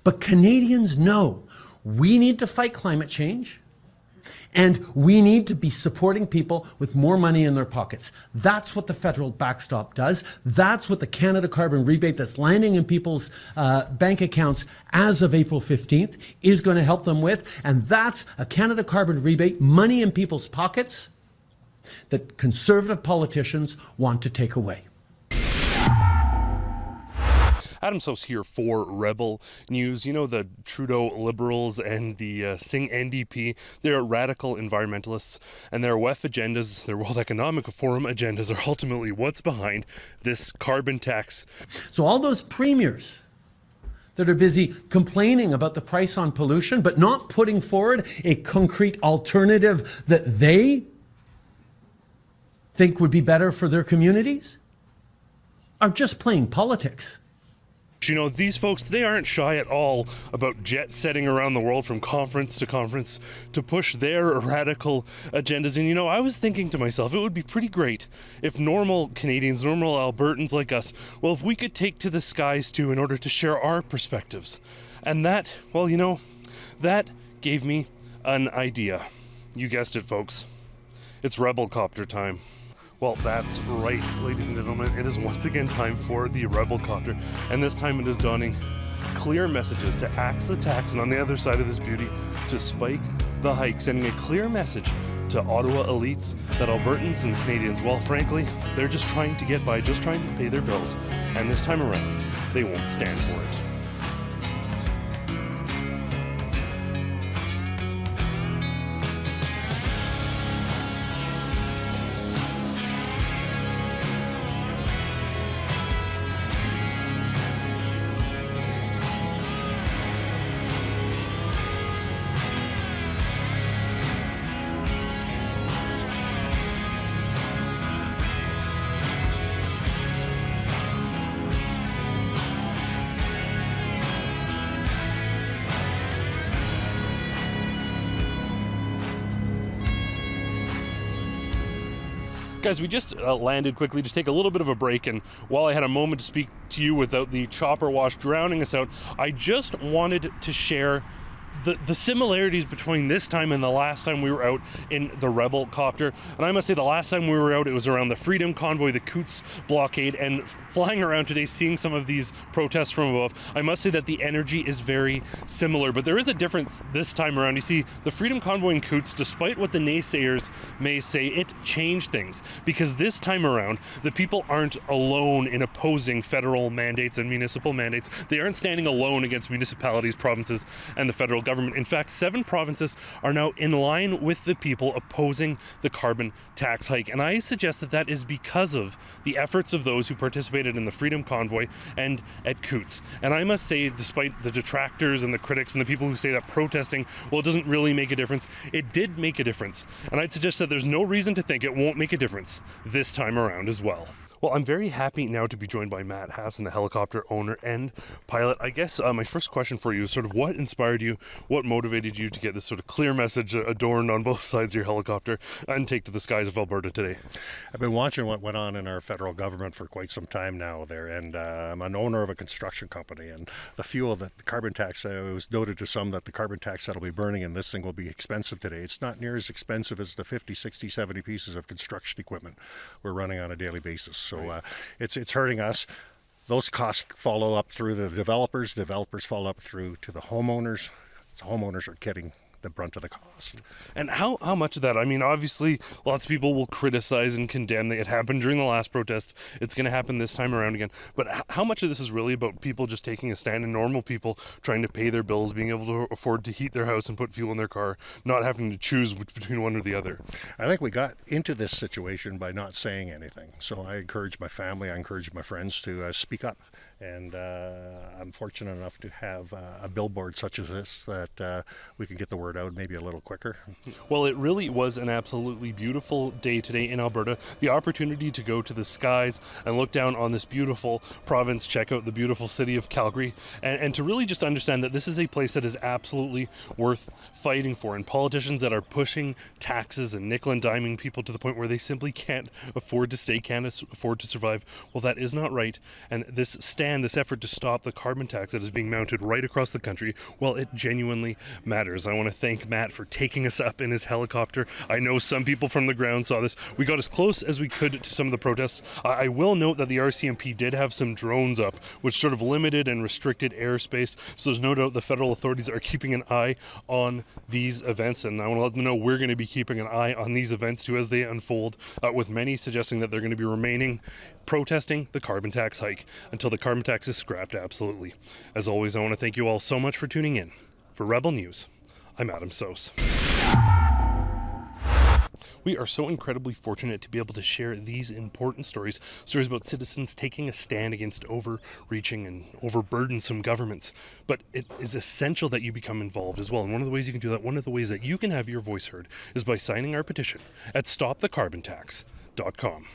But Canadians know we need to fight climate change, and we need to be supporting people with more money in their pockets. That's what the federal backstop does. That's what the Canada Carbon Rebate that's landing in people's bank accounts as of April 15th is going to help them with. And that's a Canada Carbon Rebate, money in people's pockets, that Conservative politicians want to take away. Adam Soos here for Rebel News. You know, the Trudeau Liberals and the Singh NDP, they're radical environmentalists, and their WEF agendas, their World Economic Forum agendas, are ultimately what's behind this carbon tax. So all those premiers that are busy complaining about the price on pollution, but not putting forward a concrete alternative that they think would be better for their communities, are just playing politics. You know, these folks, they aren't shy at all about jet setting around the world from conference to push their radical agendas. And you know, I was thinking to myself, it would be pretty great if normal Canadians, normal Albertans like us, well, if we could take to the skies too in order to share our perspectives. And that, well, you know, that gave me an idea. You guessed it, folks. It's Rebelcopter time. Well, that's right, ladies and gentlemen. It is once again time for the Rebelcopter, and this time it is donning clear messages to axe the tax, and on the other side of this beauty, to spike the hike, sending a clear message to Ottawa elites that Albertans and Canadians, well, frankly, they're just trying to get by, just trying to pay their bills, and this time around, they won't stand for it. Guys, we just landed quickly to take a little bit of a break, and while I had a moment to speak to you without the chopper wash drowning us out, I just wanted to share the similarities between this time and the last time we were out in the Rebelcopter. And I must say, the last time we were out, it was around the Freedom Convoy, the Coutts blockade, and flying around today, seeing some of these protests from above, I must say that the energy is very similar. But there is a difference this time around. You see, the Freedom Convoy in Coutts, despite what the naysayers may say, it changed things. Because this time around, the people aren't alone in opposing federal mandates and municipal mandates. They aren't standing alone against municipalities, provinces, and the federal government. In fact, 7 provinces are now in line with the people opposing the carbon tax hike. And I suggest that that is because of the efforts of those who participated in the Freedom Convoy and at Coutts. And I must say, despite the detractors and the critics and the people who say that protesting, well, it doesn't really make a difference, it did make a difference. And I'd suggest that there's no reason to think it won't make a difference this time around as well. Well, I'm very happy now to be joined by Matt Hassan, the helicopter owner and pilot. I guess my first question for you is sort of what inspired you, what motivated you to get this sort of clear message adorned on both sides of your helicopter and take to the skies of Alberta today? I've been watching what went on in our federal government for quite some time now there, and I'm an owner of a construction company, and the fuel, that the carbon tax, it was noted to some that the carbon tax that'll be burning in this thing will be expensive today. It's not near as expensive as the 50, 60, 70 pieces of construction equipment we're running on a daily basis. So it's hurting us. Those costs follow up through the developers follow up through to the homeowners. The homeowners are getting the brunt of the cost. And how much of that? I mean, obviously, lots of people will criticize and condemn that it happened during the last protest. It's going to happen this time around again. But how much of this is really about people just taking a stand and normal people trying to pay their bills, being able to afford to heat their house and put fuel in their car, not having to choose between one or the other? I think we got into this situation by not saying anything. So I encourage my family, I encourage my friends to speak up. And I'm fortunate enough to have a billboard such as this that we can get the word out maybe a little quicker. Well, it really was an absolutely beautiful day today in Alberta. The opportunity to go to the skies and look down on this beautiful province, check out the beautiful city of Calgary, and to really just understand that this is a place that is absolutely worth fighting for. And politicians that are pushing taxes and nickel and diming people to the point where they simply can't afford to stay, can't afford to survive, well, that is not right. And this stand understand this effort to stop the carbon tax that is being mounted right across the country, well, it genuinely matters. I want to thank Matt for taking us up in his helicopter. I know some people from the ground saw this. We got as close as we could to some of the protests. I will note that the RCMP did have some drones up, which sort of limited and restricted airspace, so there's no doubt the federal authorities are keeping an eye on these events, and I want to let them know we're going to be keeping an eye on these events too as they unfold, with many suggesting that they're going to be remaining protesting the carbon tax hike until the carbon tax is scrapped absolutely. As always, I want to thank you all so much for tuning in. For Rebel News, I'm Adam Sos. We are so incredibly fortunate to be able to share these important stories about citizens taking a stand against overreaching and overburdensome governments. But it is essential that you become involved as well. And one of the ways you can do that, one of the ways that you can have your voice heard, is by signing our petition at stopthecarbontax.com.